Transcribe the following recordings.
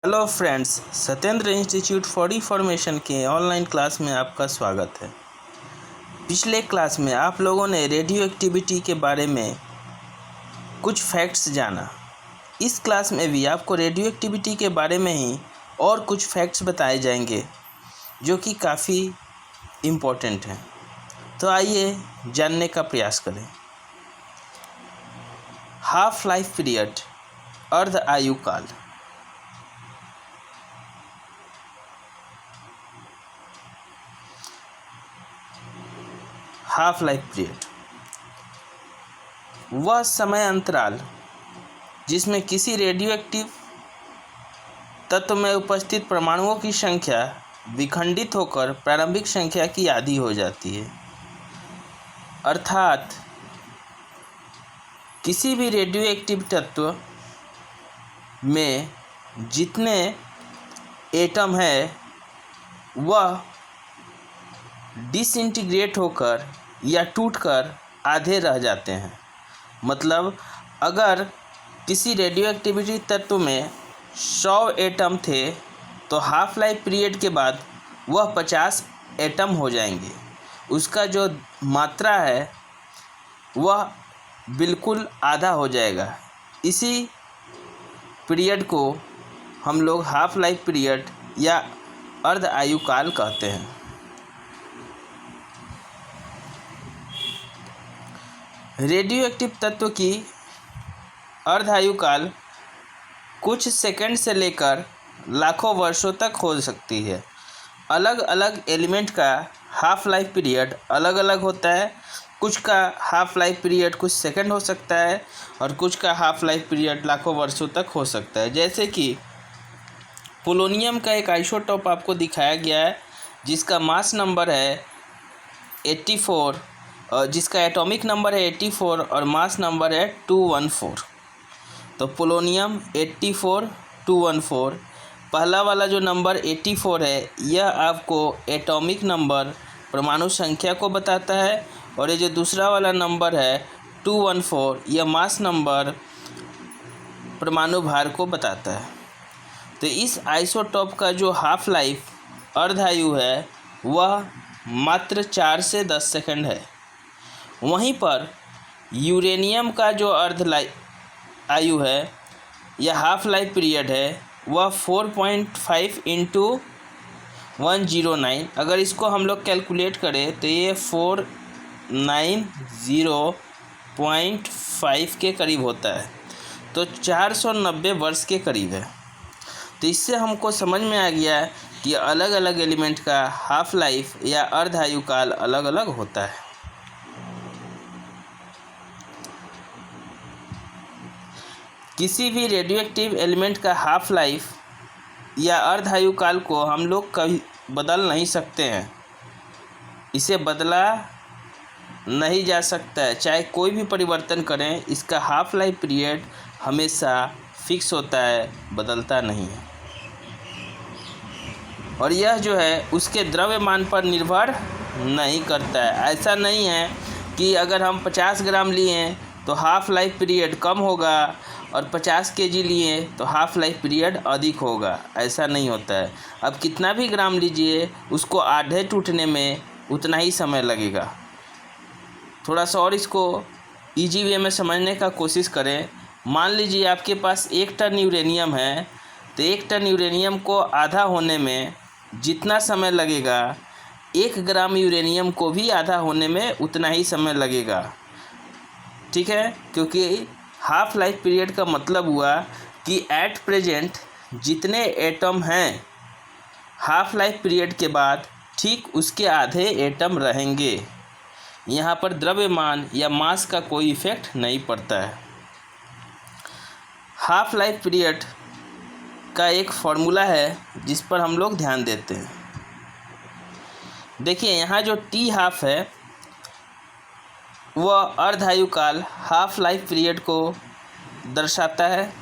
Hello friends, Satyendra institute for information के online class में आपका स्वागत है। पिछले क्लास में आप लोगों ने रेडियो एक्टिविटी के बारे में कुछ फैक्ट्स जाना। इस क्लास में भी आपको रेडियो एक्टिविटी के बारे में ही और कुछ फैक्ट्स बताए जाएंगे जो कि काफ़ी इम्पोर्टेंट हैं। तो आइए जानने का प्रयास करें। हाफ लाइफ पीरियड, अर्ध आयु काल। हाफ लाइफ पीरियड वह समय अंतराल जिसमें किसी रेडियो एक्टिव तत्व में उपस्थित परमाणुओं की संख्या विखंडित होकर प्रारंभिक संख्या की आधी हो जाती है। अर्थात किसी भी रेडियो एक्टिव तत्व में जितने एटम है वह डिसइंटीग्रेट होकर या टूटकर आधे रह जाते हैं। मतलब अगर किसी रेडियो एक्टिविटी तत्व में 100 एटम थे तो हाफ लाइफ पीरियड के बाद वह 50 एटम हो जाएंगे। उसका जो मात्रा है वह बिल्कुल आधा हो जाएगा। इसी पीरियड को हम लोग हाफ लाइफ पीरियड या अर्ध आयु काल कहते हैं। रेडियो एक्टिव तत्व की अर्धायु काल कुछ सेकंड से लेकर लाखों वर्षों तक हो सकती है। अलग अलग एलिमेंट का हाफ लाइफ पीरियड अलग अलग होता है। कुछ का हाफ लाइफ पीरियड कुछ सेकंड हो सकता है और कुछ का हाफ लाइफ पीरियड लाखों वर्षों तक हो सकता है। जैसे कि पोलोनियम का एक आइसोटोप आपको दिखाया गया है जिसका मास नंबर है 84, जिसका एटॉमिक नंबर है 84 और मास नंबर है 214। तो पोलोनियम 84 214, पहला वाला जो नंबर 84 है यह आपको एटॉमिक नंबर परमाणु संख्या को बताता है और ये जो दूसरा वाला नंबर है 214 यह मास नंबर परमाणु भार को बताता है। तो इस आइसोटोप का जो हाफ लाइफ अर्धायु है वह मात्र 4 से 10 सेकंड है। वहीं पर यूरेनियम का जो आयु है या हाफ लाइफ पीरियड है वह 4.5 इंटू 109। अगर इसको हम लोग कैलकुलेट करें तो ये 490.5 के करीब होता है। तो 490 वर्ष के करीब है। तो इससे हमको समझ में आ गया कि अलग अलग एलिमेंट का हाफ लाइफ या अर्धायु काल अलग अलग होता है। किसी भी रेडियोएक्टिव एलिमेंट का हाफ लाइफ या अर्धायु काल को हम लोग कभी बदल नहीं सकते हैं। इसे बदला नहीं जा सकता है। चाहे कोई भी परिवर्तन करें, इसका हाफ लाइफ पीरियड हमेशा फिक्स होता है, बदलता नहीं है। और यह जो है उसके द्रव्यमान पर निर्भर नहीं करता है। ऐसा नहीं है कि अगर हम 50 ग्राम लिए तो हाफ लाइफ पीरियड कम होगा और 50 केजी लिए तो हाफ लाइफ पीरियड अधिक होगा। ऐसा नहीं होता है। अब कितना भी ग्राम लीजिए उसको आधे टूटने में उतना ही समय लगेगा। थोड़ा सा और इसको इजी वे में समझने का कोशिश करें। मान लीजिए आपके पास 1 टन यूरेनियम है तो 1 टन यूरेनियम को आधा होने में जितना समय लगेगा 1 ग्राम यूरेनियम को भी आधा होने में उतना ही समय लगेगा। ठीक है, क्योंकि हाफ लाइफ पीरियड का मतलब हुआ कि एट प्रेजेंट जितने एटम हैं हाफ लाइफ पीरियड के बाद ठीक उसके आधे एटम रहेंगे। यहाँ पर द्रव्यमान या मास का कोई इफेक्ट नहीं पड़ता है। हाफ लाइफ पीरियड का एक फॉर्मूला है जिस पर हम लोग ध्यान देते हैं। देखिए यहाँ जो टी हाफ है वह अर्धायु काल हाफ लाइफ पीरियड को दर्शाता है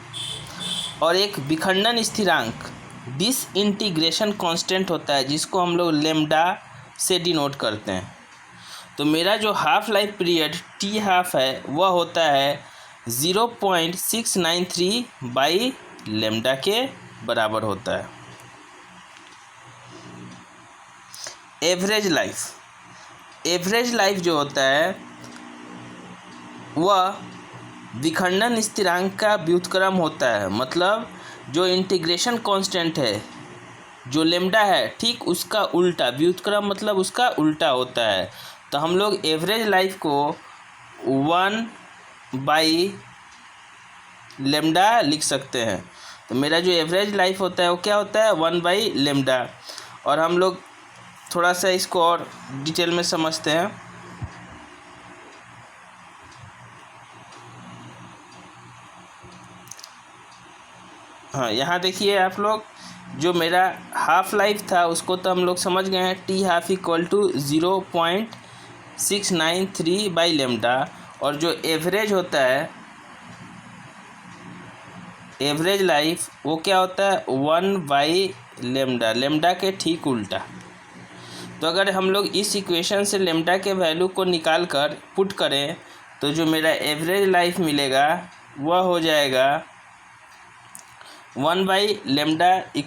और एक विखंडन स्थिरांक डिसइंटीग्रेशन कांस्टेंट होता है जिसको हम लोग लेम्डा से डिनोट करते हैं। तो मेरा जो half life period T half है वह होता है 0.693 बाई लेम्डा के बराबर होता है। एवरेज लाइफ जो होता है वह विखंडन स्थिरांक का व्युत्क्रम होता है। मतलब जो इंटीग्रेशन कांस्टेंट है, जो लेम्डा है, ठीक उसका उल्टा। व्युत्क्रम मतलब उसका उल्टा होता है। तो हम लोग एवरेज लाइफ को 1/लेम्डा लिख सकते हैं। तो मेरा जो एवरेज लाइफ होता है वो क्या होता है, 1/लेम्डा। और हम लोग थोड़ा सा इसको और डिटेल में समझते हैं। हाँ, यहाँ देखिए आप लोग, जो मेरा हाफ लाइफ था उसको तो हम लोग समझ गए हैं, T12 = 0.693/लेम्डा। और जो एवरेज होता है, एवरेज लाइफ, वो क्या होता है, 1/लेम्डा, लेम्डा के ठीक उल्टा। तो अगर हम लोग इस इक्वेशन से लेम्डा के वैल्यू को निकाल कर पुट करें तो जो मेरा एवरेज लाइफ मिलेगा वह हो जाएगा 1/लेम्डा =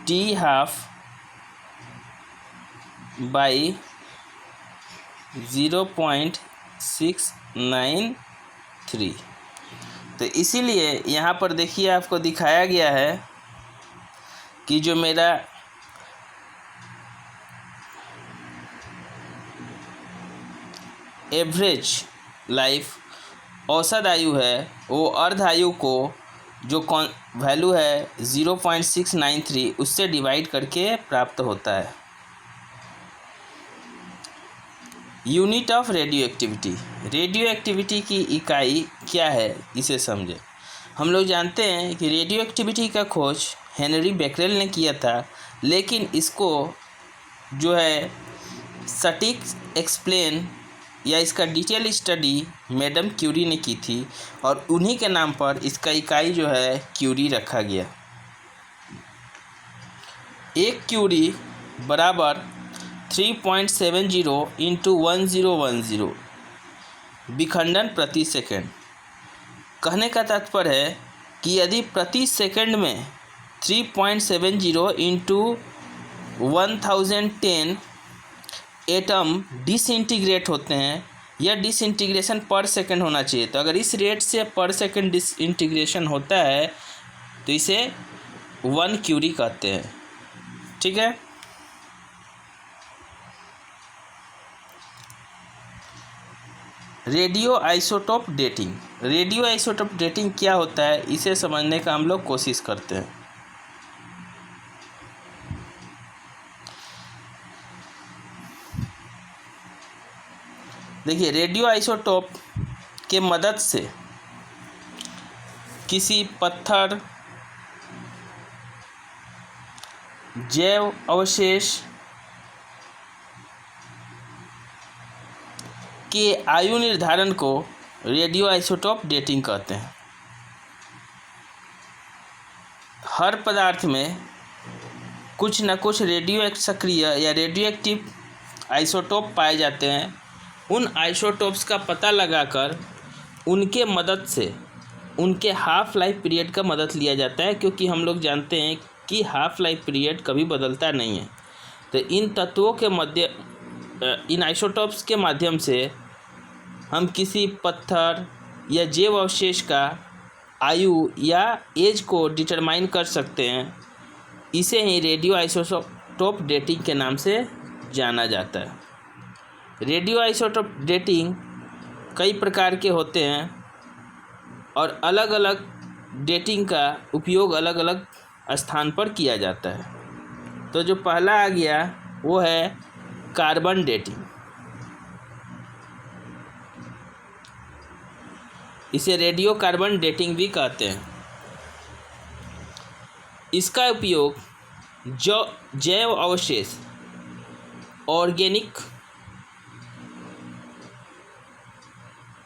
T12/0.693। तो इसीलिए यहाँ पर देखिए आपको दिखाया गया है कि जो मेरा एवरेज लाइफ, औसत आयु है, वो अर्ध आयु को जो वैल्यू है 0.693 उससे डिवाइड करके प्राप्त होता है। यूनिट ऑफ रेडियो एक्टिविटी की इकाई क्या है, इसे समझें। हम लोग जानते हैं कि रेडियो एक्टिविटी का खोज हेनरी बेकरेल ने किया था, लेकिन इसको जो है सटीक एक्सप्लेन या इसका डिटेल स्टडी मैडम क्यूरी ने की थी, और उन्हीं के नाम पर इसका इकाई जो है क्यूरी रखा गया। एक क्यूरी बराबर 3.70 × 1010 विखंडन प्रति सेकंड। कहने का तात्पर्य है कि यदि प्रति सेकंड में 3.70 × 1010 एटम डिसइंटीग्रेट होते हैं, यह डिसइंटीग्रेशन पर सेकंड होना चाहिए। तो अगर इस रेट से पर सेकंड डिसइंटीग्रेशन होता है तो इसे 1 क्यूरी कहते हैं। ठीक है। रेडियो आइसोटोप डेटिंग क्या होता है, इसे समझने का हम लोग कोशिश करते हैं। देखिए, रेडियो आइसोटोप के मदद से किसी पत्थर, जैव अवशेष के आयु निर्धारण को रेडियो आइसोटोप डेटिंग कहते हैं। हर पदार्थ में कुछ न कुछ रेडियो सक्रिय या रेडियो एक्टिव आइसोटोप पाए जाते हैं। उन आइसोटोप्स का पता लगाकर उनके मदद से उनके हाफ लाइफ पीरियड का मदद लिया जाता है, क्योंकि हम लोग जानते हैं कि हाफ लाइफ पीरियड कभी बदलता नहीं है। तो इन तत्वों के इन आइसोटोप्स के माध्यम से हम किसी पत्थर या जैव अवशेष का आयु या एज को डिटरमाइन कर सकते हैं। इसे ही रेडियो आइसोटोप डेटिंग के नाम से जाना जाता है। रेडियो आइसोटोप डेटिंग कई प्रकार के होते हैं और अलग अलग डेटिंग का उपयोग अलग अलग स्थान पर किया जाता है। तो जो पहला आ गया वो है कार्बन डेटिंग। इसे रेडियो कार्बन डेटिंग भी कहते हैं। इसका उपयोग जैव अवशेष, ऑर्गेनिक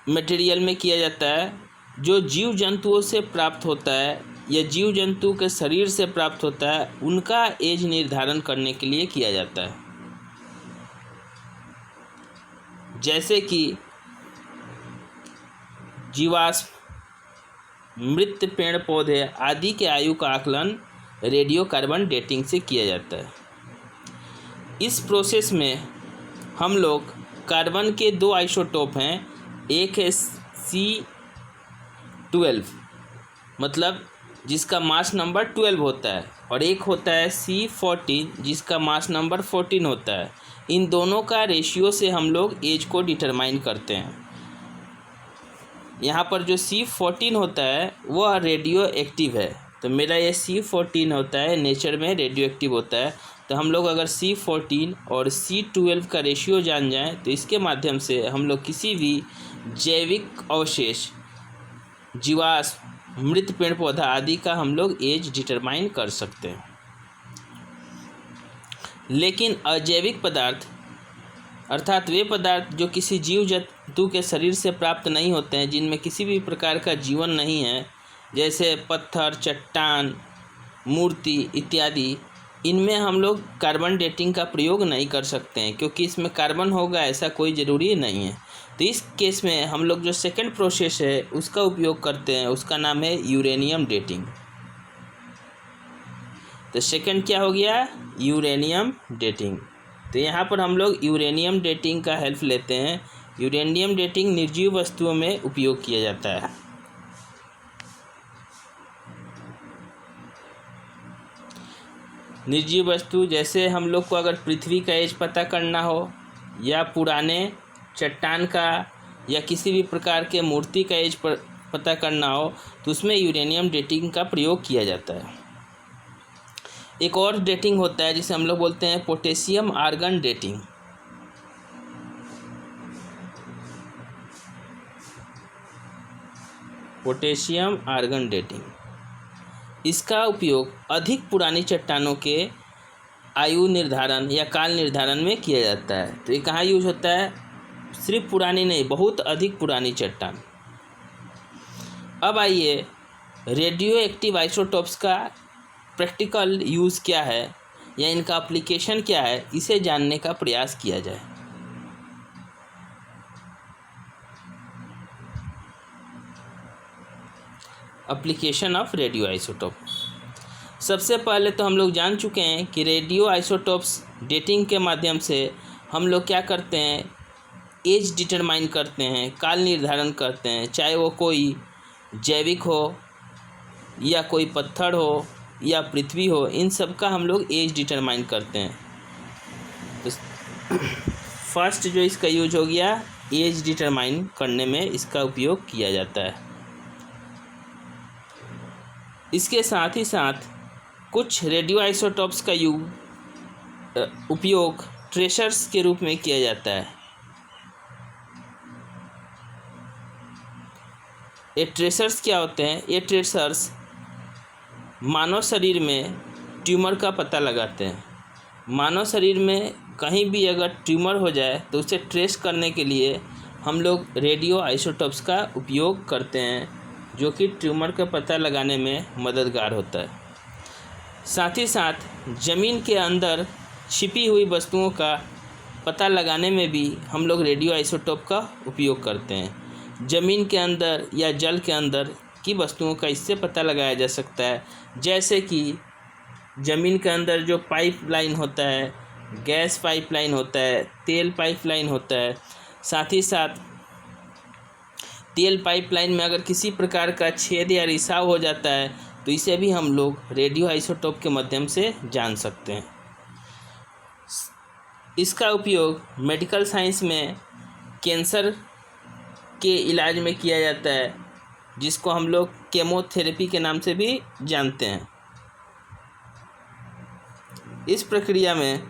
मटेरियल में किया जाता है, जो जीव जंतुओं से प्राप्त होता है या जीव जंतु के शरीर से प्राप्त होता है, उनका एज निर्धारण करने के लिए किया जाता है। जैसे कि जीवाश्म, मृत पेड़ पौधे आदि के आयु का आकलन रेडियो कार्बन डेटिंग से किया जाता है। इस प्रोसेस में हम लोग कार्बन के दो आइसोटोप हैं, एक है C12 मतलब जिसका मास नंबर 12 होता है, और एक होता है C14 जिसका मास नंबर 14 होता है। इन दोनों का रेशियो से हम लोग एज को डिटरमाइन करते हैं। यहाँ पर जो C14 होता है वह रेडियो एक्टिव है, तो मेरा ये C14 होता है, नेचर में रेडियो एक्टिव होता है। तो हम लोग अगर C14 और C12 का रेशियो जान जाएं तो इसके माध्यम से हम लोग किसी भी जैविक अवशेष, जीवाश्म, मृत पेड़ पौधा आदि का हम लोग एज डिटरमाइन कर सकते हैं। लेकिन अजैविक पदार्थ अर्थात वे पदार्थ जो किसी जीव जंतु के शरीर से प्राप्त नहीं होते हैं, जिनमें किसी भी प्रकार का जीवन नहीं है, जैसे पत्थर, चट्टान, मूर्ति इत्यादि, इनमें हम लोग कार्बन डेटिंग का प्रयोग नहीं कर सकते हैं, क्योंकि इसमें कार्बन होगा ऐसा कोई ज़रूरी नहीं है। तो इस केस में हम लोग जो सेकंड प्रोसेस है उसका उपयोग करते हैं, उसका नाम है यूरेनियम डेटिंग। तो सेकंड क्या हो गया? Uranium dating. तो यहाँ पर हम लोग यूरेनियम डेटिंग का हेल्प लेते हैं। यूरेनियम डेटिंग निर्जीव वस्तुओं में उपयोग किया जाता है। निर्जीव वस्तु जैसे हम लोग को अगर पृथ्वी का एज पता करना हो, या पुराने चट्टान का या किसी भी प्रकार के मूर्ति का एज पता करना हो, तो उसमें यूरेनियम डेटिंग का प्रयोग किया जाता है। एक और डेटिंग होता है जिसे हम लोग बोलते हैं potassium argon dating. Potassium argon dating, इसका उपयोग अधिक पुरानी चट्टानों के आयु निर्धारण या काल निर्धारण में किया जाता है। तो ये कहाँ यूज होता है? सिर्फ पुरानी नहीं, बहुत अधिक पुरानी चट्टान। अब आइए रेडियो एक्टिव आइसोटोप्स का प्रैक्टिकल यूज़ क्या है या इनका एप्लीकेशन क्या है, इसे जानने का प्रयास किया जाए। Application of radio isotope. सबसे पहले तो हम लोग जान चुके हैं कि रेडियो आइसोटोप्स डेटिंग के माध्यम से हम लोग क्या करते हैं? एज डिटरमाइन करते हैं, काल निर्धारण करते हैं, चाहे वो कोई जैविक हो या कोई पत्थर हो या पृथ्वी हो, इन सब का हम लोग एज डिटरमाइन करते हैं। तो फर्स्ट जो इसका यूज हो गया, एज डिटरमाइन करने में इसका उपयोग किया जाता है। इसके साथ ही साथ कुछ रेडियो आइसोटोप्स का उपयोग ट्रेसर्स के रूप में किया जाता है। ये ट्रेसर्स क्या होते हैं? ये ट्रेसर्स मानव शरीर में ट्यूमर का पता लगाते हैं। मानव शरीर में कहीं भी अगर ट्यूमर हो जाए तो उसे ट्रेस करने के लिए हम लोग रेडियो आइसोटोप्स का उपयोग करते हैं, जो कि ट्यूमर का पता लगाने में मददगार होता है। साथ ही साथ ज़मीन के अंदर छिपी हुई वस्तुओं का पता लगाने में भी हम लोग रेडियो आइसोटोप का उपयोग करते हैं। ज़मीन के अंदर या जल के अंदर की वस्तुओं का इससे पता लगाया जा सकता है, जैसे कि ज़मीन के अंदर जो पाइपलाइन होता है, गैस पाइपलाइन होता है, तेल पाइपलाइन होता है। साथ ही साथ तेल पाइपलाइन में अगर किसी प्रकार का छेद या रिसाव हो जाता है तो इसे भी हम लोग रेडियो आइसोटोप के माध्यम से जान सकते हैं। इसका उपयोग मेडिकल साइंस में कैंसर के इलाज में किया जाता है, जिसको हम लोग केमोथेरेपी के नाम से भी जानते हैं। इस प्रक्रिया में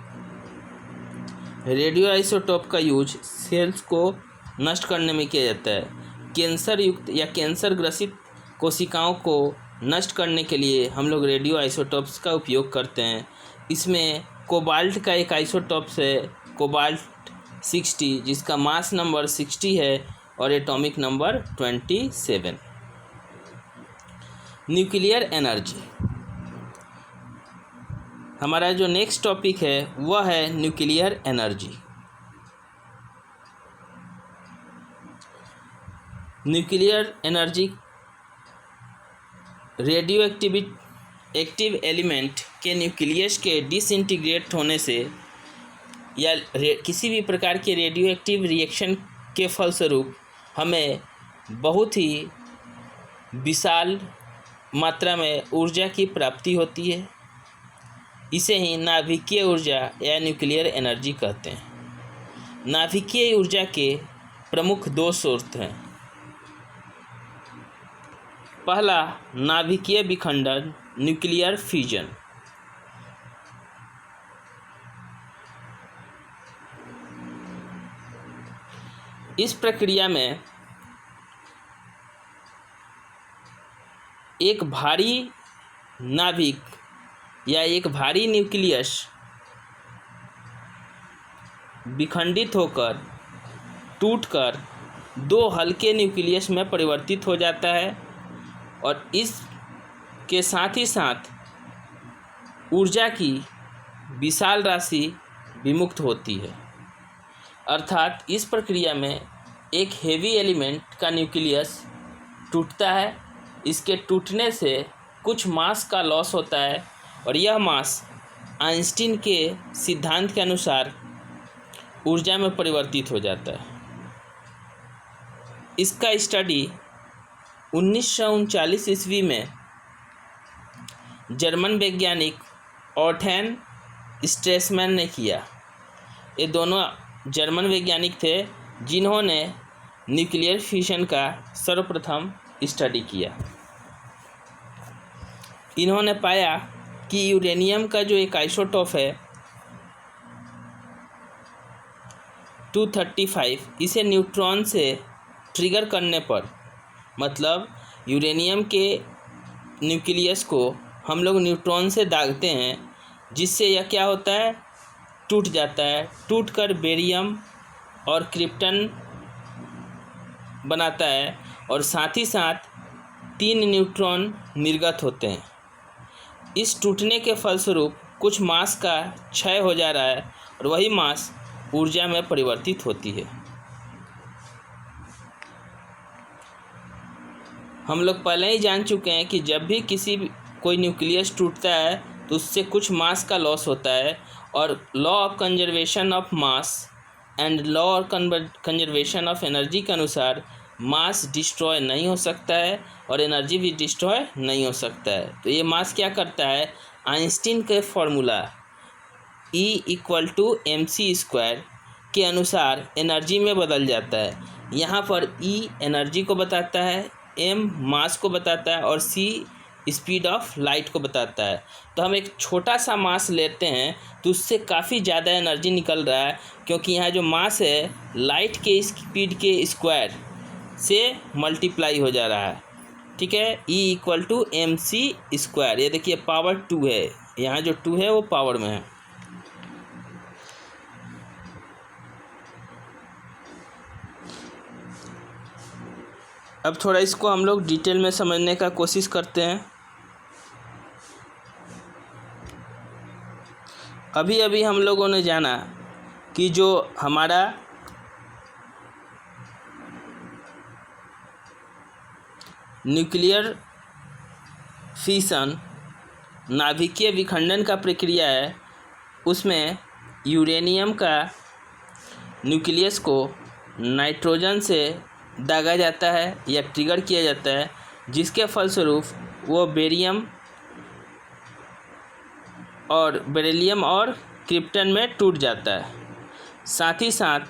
रेडियो आइसोटोप का यूज सेल्स को नष्ट करने में किया जाता है। कैंसर युक्त या कैंसर ग्रसित कोशिकाओं को नष्ट करने के लिए हम लोग रेडियो आइसोटोप्स का उपयोग करते हैं। इसमें कोबाल्ट का एक आइसोटोप्स है, कोबाल्ट 60, जिसका मास नंबर 60 है और एटॉमिक नंबर 27। न्यूक्लियर एनर्जी, हमारा जो नेक्स्ट टॉपिक है वह है nuclear energy. Nuclear energy radio active element के न्यूक्लियस के डिसइंटीग्रेट होने से या किसी भी प्रकार के रेडियो एक्टिव रिएक्शन के फलस्वरूप हमें बहुत ही विशाल मात्रा में ऊर्जा की प्राप्ति होती है। इसे ही नाभिकीय ऊर्जा या न्यूक्लियर एनर्जी कहते हैं। नाभिकीय ऊर्जा के प्रमुख दो स्रोत हैं। पहला, नाभिकीय विखंडन, न्यूक्लियर फ्यूजन। इस प्रक्रिया में एक भारी नाभिक या एक भारी न्यूक्लियस विखंडित होकर टूटकर दो हल्के न्यूक्लियस में परिवर्तित हो जाता है और इसके साथ ही साथ ऊर्जा की विशाल राशि विमुक्त होती है। अर्थात इस प्रक्रिया में एक हेवी एलिमेंट का न्यूक्लियस टूटता है। इसके टूटने से कुछ मास का लॉस होता है और यह मास आइंस्टीन के सिद्धांत के अनुसार ऊर्जा में परिवर्तित हो जाता है। इसका स्टडी 1939 ईस्वी में जर्मन वैज्ञानिक ऑर्थन स्ट्रेसमैन ने किया। ये दोनों जर्मन वैज्ञानिक थे जिन्होंने न्यूक्लियर फ्यूजन का सर्वप्रथम स्टडी किया। इन्होंने पाया कि यूरेनियम का जो एक आइसोटोप है 235, इसे न्यूट्रॉन से ट्रिगर करने पर, मतलब यूरेनियम के न्यूक्लियस को हम लोग न्यूट्रॉन से दागते हैं, जिससे यह क्या होता है, टूट जाता है। टूटकर बेरियम और क्रिप्टन बनाता है और साथ ही साथ 3 न्यूट्रॉन निर्गत होते हैं। इस टूटने के फलस्वरूप कुछ मास का क्षय हो जा रहा है और वही मास ऊर्जा में परिवर्तित होती है। हम लोग पहले ही जान चुके हैं कि जब भी कोई न्यूक्लियस टूटता है तो उससे कुछ मास का लॉस होता है और law of conservation of mass and law of conservation of energy के अनुसार मास डिस्ट्रॉय नहीं हो सकता है और एनर्जी भी डिस्ट्रॉय नहीं हो सकता है। तो ये मास क्या करता है, आइंस्टीन के फॉर्मूला E=mc² के अनुसार एनर्जी में बदल जाता है। यहाँ पर E एनर्जी को बताता है, m मास को बताता है और c स्पीड ऑफ लाइट को बताता है। तो हम एक छोटा सा मास लेते हैं तो उससे काफ़ी ज़्यादा एनर्जी निकल रहा है, क्योंकि यहाँ जो मास है लाइट के स्पीड के स्क्वायर से मल्टीप्लाई हो जा रहा है। ठीक है, E=mc²। ये देखिए पावर 2 है, यहाँ जो 2 है वो पावर में है। अब थोड़ा इसको हम लोग डिटेल में समझने का कोशिश करते हैं। अभी अभी हम लोगों ने जाना कि जो हमारा न्यूक्लियर फिशन नाभिकीय विखंडन का प्रक्रिया है, उसमें यूरेनियम का न्यूक्लियस को नाइट्रोजन से दागा जाता है या ट्रिगर किया जाता है, जिसके फलस्वरूप वो बेरिलियम और क्रिप्टन में टूट जाता है। साथ ही साथ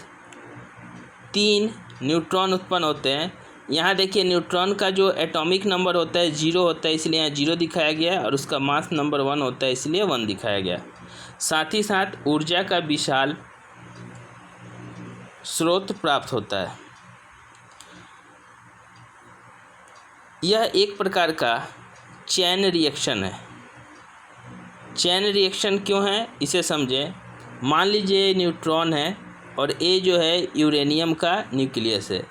3 न्यूट्रॉन उत्पन्न होते हैं। यहाँ देखिए न्यूट्रॉन का जो एटॉमिक नंबर होता है 0 होता है, इसलिए यहाँ 0 दिखाया गया है और उसका मास नंबर 1 होता है, इसलिए 1 दिखाया गया। साथ ही साथ ऊर्जा का विशाल स्रोत प्राप्त होता है। यह एक प्रकार का चैन रिएक्शन है। चैन रिएक्शन क्यों है, इसे समझें। मान लीजिए न्यूट्रॉन है और ए जो है यूरेनियम का न्यूक्लियस है।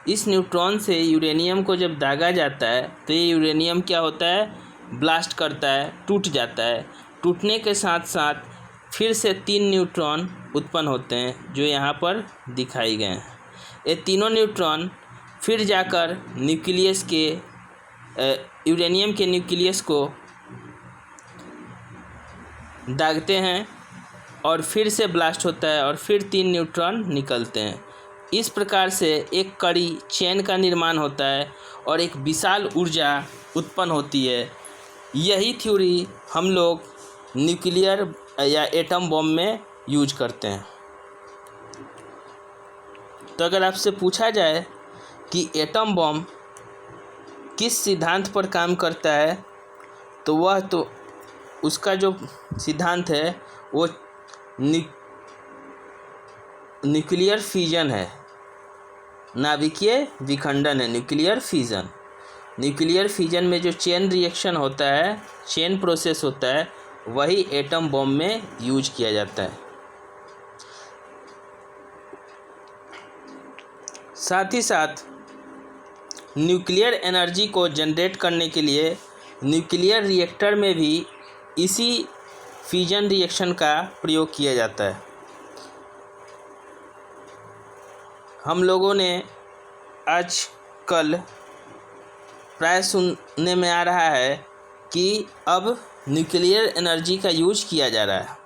इस न्यूट्रॉन से यूरेनियम को जब दागा जाता है तो ये यूरेनियम क्या होता है, ब्लास्ट करता है, टूट जाता है। टूटने के साथ साथ फिर से 3 न्यूट्रॉन उत्पन्न होते हैं जो यहाँ पर दिखाई गए हैं। ये तीनों न्यूट्रॉन फिर जाकर न्यूक्लियस के यूरेनियम के न्यूक्लियस को दागते हैं और फिर से ब्लास्ट होता है और फिर 3 न्यूट्रॉन निकलते हैं। इस प्रकार से एक कड़ी चेन का निर्माण होता है और एक विशाल ऊर्जा उत्पन्न होती है। यही थ्योरी हम लोग न्यूक्लियर या एटम बॉम्ब में यूज करते हैं। तो अगर आपसे पूछा जाए कि एटम बॉम्ब किस सिद्धांत पर काम करता है, तो उसका जो सिद्धांत है वो न्यूक्लियर फिजन है, नाभिकीय विखंडन है। न्यूक्लियर फिजन में जो चेन रिएक्शन होता है, चेन प्रोसेस होता है, वही एटम बॉम्ब में यूज किया जाता है। साथ ही साथ न्यूक्लियर एनर्जी को जनरेट करने के लिए न्यूक्लियर रिएक्टर में भी इसी फिजन रिएक्शन का प्रयोग किया जाता है। हम लोगों ने आजकल प्राय सुनने में आ रहा है कि अब न्यूक्लियर एनर्जी का यूज किया जा रहा है।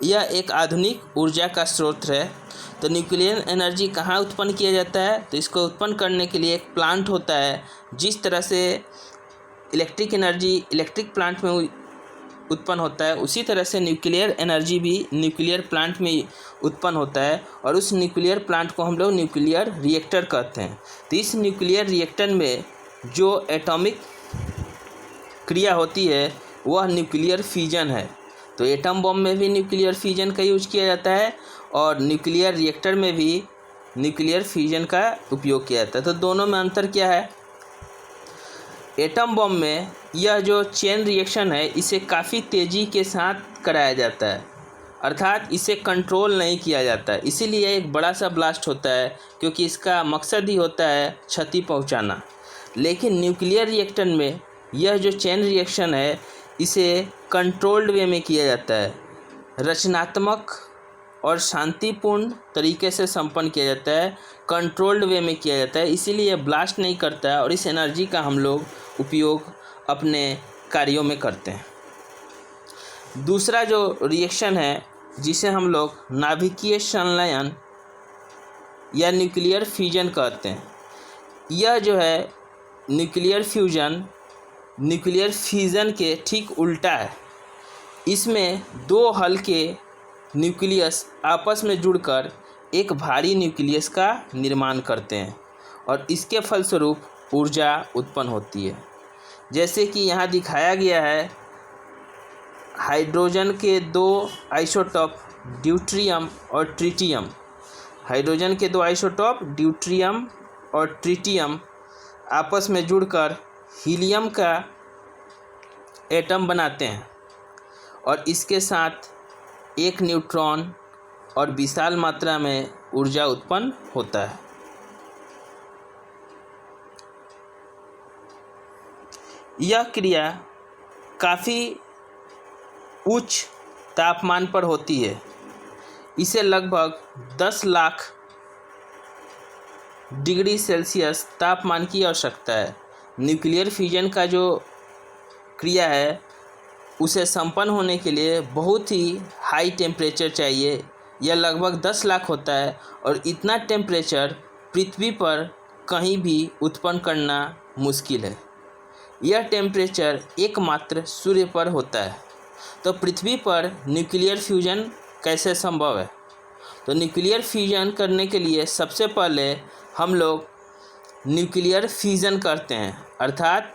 यह एक आधुनिक ऊर्जा का स्रोत है। तो न्यूक्लियर एनर्जी कहाँ उत्पन्न किया जाता है? तो इसको उत्पन्न करने के लिए एक प्लांट होता है। जिस तरह से इलेक्ट्रिक एनर्जी इलेक्ट्रिक प्लांट में उत्पन्न होता है, उसी तरह से न्यूक्लियर एनर्जी भी न्यूक्लियर प्लांट में उत्पन्न होता है और उस न्यूक्लियर प्लांट को हम लोग न्यूक्लियर रिएक्टर कहते हैं। तो इस न्यूक्लियर रिएक्टर में जो एटॉमिक क्रिया होती है वह न्यूक्लियर फिजन है। तो एटम बॉम्ब में भी न्यूक्लियर फिजन का यूज किया जाता है और न्यूक्लियर रिएक्टर में भी न्यूक्लियर फिजन का उपयोग किया जाता है। तो दोनों में अंतर क्या है? एटम बॉम्ब में यह जो चेन रिएक्शन है इसे काफ़ी तेज़ी के साथ कराया जाता है, अर्थात इसे कंट्रोल नहीं किया जाता है। इसीलिए एक बड़ा सा ब्लास्ट होता है, क्योंकि इसका मकसद ही होता है क्षति पहुंचाना। लेकिन न्यूक्लियर रिएक्टर में यह जो चेन रिएक्शन है इसे कंट्रोल्ड वे में किया जाता है, रचनात्मक और शांतिपूर्ण तरीके से संपन्न किया जाता है, कंट्रोल्ड वे में किया जाता है। इसीलिए ब्लास्ट नहीं करता है और इस एनर्जी का हम लोग उपयोग अपने कार्यों में करते हैं। दूसरा जो रिएक्शन है जिसे हम लोग नाभिकीय संलयन या न्यूक्लियर फ्यूजन कहते हैं, यह जो है न्यूक्लियर फ्यूजन के ठीक उल्टा है। इसमें दो हल्के न्यूक्लियस आपस में जुड़कर एक भारी न्यूक्लियस का निर्माण करते हैं और इसके फलस्वरूप ऊर्जा उत्पन्न होती है। जैसे कि यहाँ दिखाया गया है, हाइड्रोजन के 2 आइसोटॉप ड्यूट्रियम और ट्रिटियम। हाइड्रोजन के 2 आइसोटॉप ड्यूट्रियम और ट्रिटियम आपस में जुड़कर हीलियम का एटम बनाते हैं और इसके साथ एक न्यूट्रॉन और विशाल मात्रा में ऊर्जा उत्पन्न होता है। यह क्रिया काफ़ी उच्च तापमान पर होती है। इसे लगभग 10 लाख डिग्री सेल्सियस तापमान की आवश्यकता है। न्यूक्लियर फ्यूजन का जो क्रिया है उसे संपन्न होने के लिए बहुत ही हाई टेम्परेचर चाहिए। यह लगभग 10 लाख होता है और इतना टेम्परेचर पृथ्वी पर कहीं भी उत्पन्न करना मुश्किल है। यह टेम्परेचर एकमात्र सूर्य पर होता है। तो पृथ्वी पर न्यूक्लियर फ्यूजन कैसे संभव है? तो न्यूक्लियर फ्यूजन करने के लिए सबसे पहले हम लोग न्यूक्लियर फिजन करते हैं, अर्थात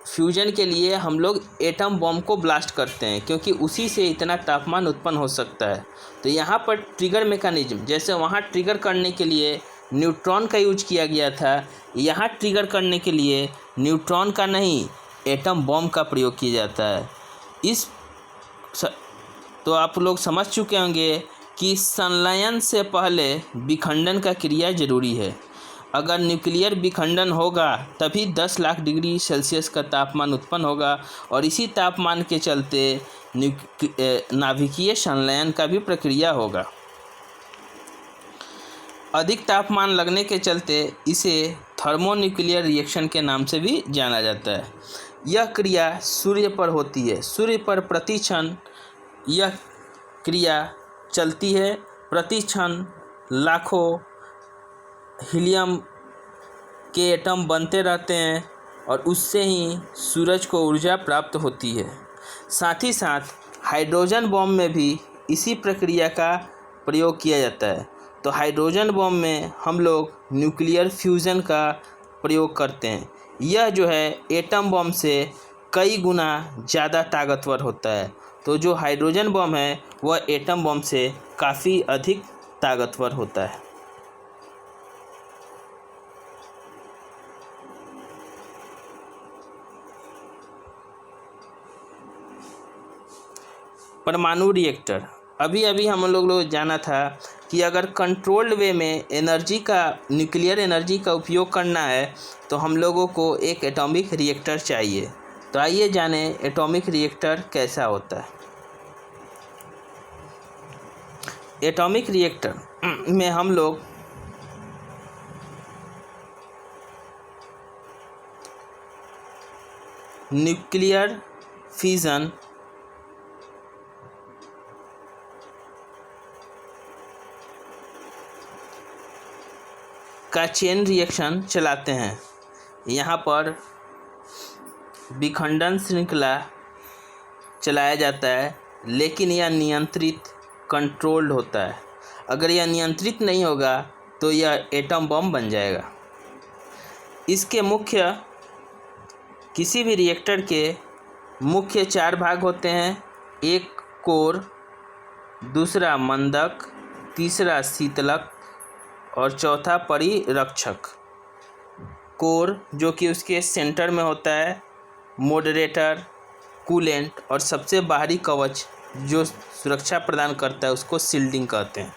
फ्यूजन के लिए हम लोग एटम बॉम्ब को ब्लास्ट करते हैं, क्योंकि उसी से इतना तापमान उत्पन्न हो सकता है। तो यहाँ पर ट्रिगर मैकेनिज्म, जैसे वहाँ ट्रिगर करने के लिए न्यूट्रॉन का यूज किया गया था, यहाँ ट्रिगर करने के लिए न्यूट्रॉन का नहीं, एटम बॉम्ब का प्रयोग किया जाता है। तो आप लोग समझ चुके होंगे कि संलयन से पहले विखंडन का क्रिया जरूरी है। अगर न्यूक्लियर विखंडन होगा तभी 10 लाख डिग्री सेल्सियस का तापमान उत्पन्न होगा और इसी तापमान के चलते नाभिकीय संलयन का भी प्रक्रिया होगा। अधिक तापमान लगने के चलते इसे थर्मोन्यूक्लियर रिएक्शन के नाम से भी जाना जाता है। यह क्रिया सूर्य पर होती है। सूर्य पर प्रति क्षण यह क्रिया चलती है। प्रति क्षण लाखों हीलियम के एटम बनते रहते हैं और उससे ही सूरज को ऊर्जा प्राप्त होती है। साथ ही साथ हाइड्रोजन बॉम्ब में भी इसी प्रक्रिया का प्रयोग किया जाता है। तो हाइड्रोजन बॉम्ब में हम लोग न्यूक्लियर फ्यूज़न का प्रयोग करते हैं। यह जो है एटम बॉम्ब से कई गुना ज़्यादा ताकतवर होता है। तो जो हाइड्रोजन बॉम्ब है वह एटम बॉम्ब से काफ़ी अधिक ताकतवर होता है। परमाणु रिएक्टर, अभी हम लोग जाना था कि अगर कंट्रोल्ड वे में न्यूक्लियर एनर्जी का उपयोग करना है तो हम लोगों को एक एटॉमिक रिएक्टर चाहिए। तो आइए जाने एटॉमिक रिएक्टर कैसा होता है। एटॉमिक रिएक्टर में हम लोग न्यूक्लियर फिजन का चेन रिएक्शन चलाते हैं। यहाँ पर विखंडन श्रृंखला चलाया जाता है, लेकिन यह नियंत्रित कंट्रोल्ड होता है। अगर यह नियंत्रित नहीं होगा तो यह एटम बम बन जाएगा। इसके किसी भी रिएक्टर के मुख्य 4 भाग होते हैं। एक कोर, दूसरा मंदक, तीसरा शीतलक और चौथा परिरक्षक। कोर जो कि उसके सेंटर में होता है, मॉडरेटर, कूलेंट और सबसे बाहरी कवच जो सुरक्षा प्रदान करता है उसको शील्डिंग कहते हैं।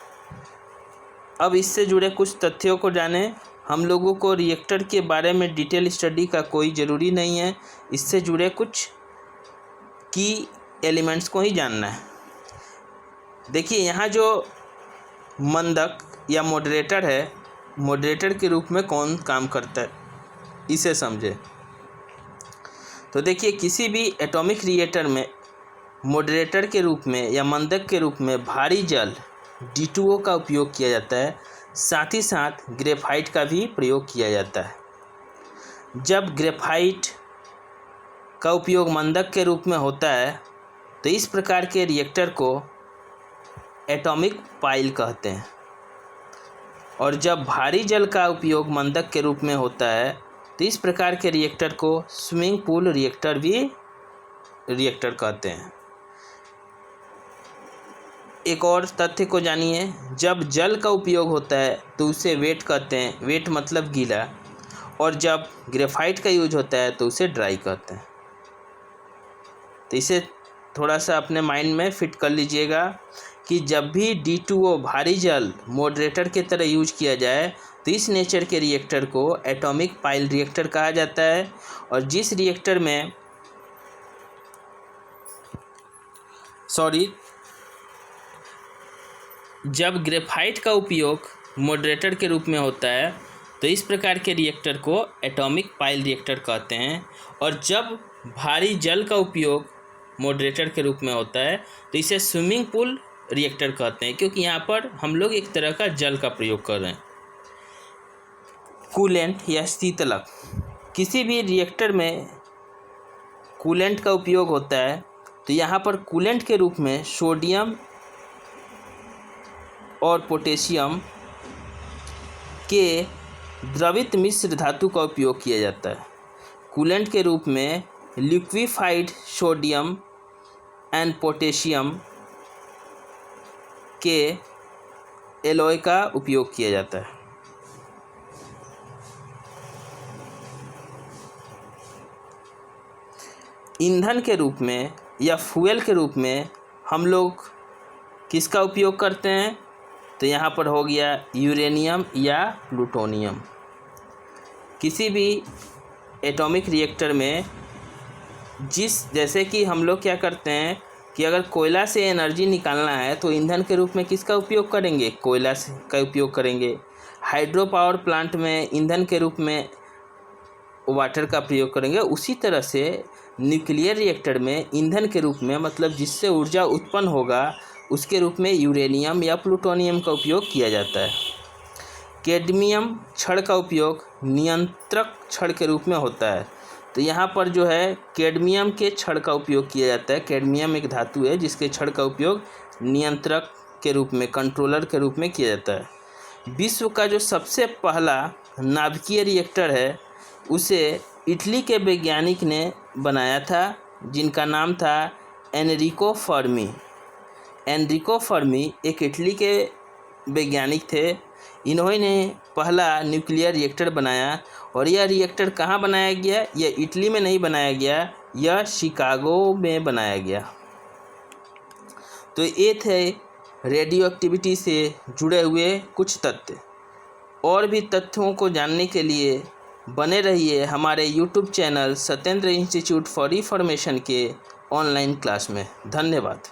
अब इससे जुड़े कुछ तथ्यों को जानें। हम लोगों को रिएक्टर के बारे में डिटेल स्टडी का कोई ज़रूरी नहीं है, इससे जुड़े कुछ की एलिमेंट्स को ही जानना है। देखिए यहाँ जो मंदक या मॉडरेटर है, मॉडरेटर के रूप में कौन काम करता है इसे समझे। तो देखिए किसी भी एटॉमिक रिएक्टर में मॉडरेटर के रूप में या मंदक के रूप में भारी जल D2O का उपयोग किया जाता है। साथ ही साथ ग्रेफाइट का भी प्रयोग किया जाता है। जब ग्रेफाइट का उपयोग मंदक के रूप में होता है तो इस प्रकार के रिएक्टर को एटॉमिक पाइल कहते हैं। और जब भारी जल का उपयोग मंदक के रूप में होता है तो इस प्रकार के रिएक्टर को स्विमिंग पूल रिएक्टर कहते हैं। एक और तथ्य को जानिए, जब जल का उपयोग होता है तो उसे वेट कहते हैं, वेट मतलब गीला। और जब ग्रेफाइट का यूज होता है तो उसे ड्राई कहते हैं। तो इसे थोड़ा सा अपने माइंड में फिट कर लीजिएगा कि जब भी D2O भारी जल मॉडरेटर के तरह यूज किया जाए तो इस नेचर के रिएक्टर को एटॉमिक पाइल रिएक्टर कहा जाता है। और जिस रिएक्टर में जब ग्रेफाइट का उपयोग मॉडरेटर के रूप में होता है तो इस प्रकार के रिएक्टर को एटॉमिक पाइल रिएक्टर कहते हैं। और जब भारी जल का उपयोग मॉडरेटर के रूप में होता है तो इसे स्विमिंग पूल रिएक्टर कहते हैं, क्योंकि यहाँ पर हम लोग एक तरह का जल का प्रयोग कर रहे हैं। कूलेंट या शीतलक, किसी भी रिएक्टर में कूलेंट का उपयोग होता है तो यहाँ पर कूलेंट के रूप में सोडियम और पोटेशियम के द्रवित मिश्र धातु का उपयोग किया जाता है। कूलेंट के रूप में लिक्विफाइड सोडियम एंड पोटेशियम के एलॉय का उपयोग किया जाता है। ईंधन के रूप में या फ्यूल के रूप में हम लोग किसका उपयोग करते हैं? तो यहाँ पर हो गया यूरेनियम या प्लूटोनियम। किसी भी एटॉमिक रिएक्टर में जैसे कि हम लोग क्या करते हैं कि अगर कोयला से एनर्जी निकालना है तो ईंधन के रूप में किसका उपयोग करेंगे? कोयला का उपयोग करेंगे। हाइड्रो पावर प्लांट में ईंधन के रूप में वाटर का प्रयोग करेंगे, उसी तरह से न्यूक्लियर रिएक्टर में ईंधन के रूप में, मतलब जिससे ऊर्जा उत्पन्न होगा, उसके रूप में यूरेनियम या प्लूटोनियम का उपयोग किया जाता है। कैडमियम छड़ का उपयोग नियंत्रक छड़ के रूप में होता है। तो यहाँ पर जो है कैडमियम के छड़ का उपयोग किया जाता है। कैडमियम एक धातु है जिसके छड़ का उपयोग नियंत्रक के रूप में, कंट्रोलर के रूप में किया जाता है। विश्व का जो सबसे पहला नाभिकीय रिएक्टर है उसे इटली के वैज्ञानिक ने बनाया था, जिनका नाम था एनरिको फर्मी। एनरिको फर्मी एक इटली के वैज्ञानिक थे। इन्होंने पहला न्यूक्लियर रिएक्टर बनाया और यह रिएक्टर कहाँ बनाया गया? यह इटली में नहीं बनाया गया, यह शिकागो में बनाया गया। तो ये थे रेडियो एक्टिविटी से जुड़े हुए कुछ तथ्य। और भी तथ्यों को जानने के लिए बने रहिए हमारे YouTube channel Satyendra institute for information के ऑनलाइन क्लास में। धन्यवाद।